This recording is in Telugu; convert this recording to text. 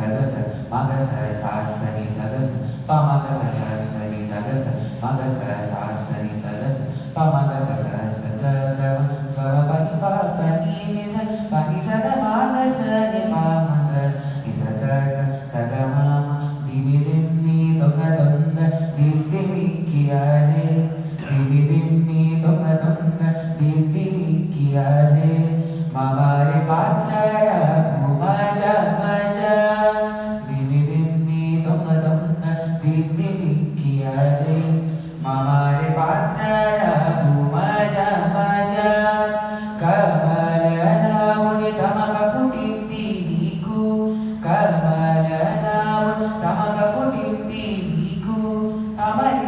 సగస మగస సాసని సగస పమగ సగసని సగస మగస సాసని సగస పమగ సగస గగ గమ పని పని నిజ పని సగ మగ సని పమగ నిసగ సగ మమ దిమిదిమ్మి దొంగ దొంగ దిద్దిమిక్కియాలే దిమిదిమ్మి దొంగ దొంగ దిద్దిమిక్కియాలే మమారి పాత్రర మజ మజ దిమిదిమ్మి దొంగ దొంగ దిద్దిమిక్కియాలే మమారి పాత్రర మజ మజ కమలనాముని తమక పుట్టింది నీకు కమలనాముని తమక పుట్టింది నీకు అమర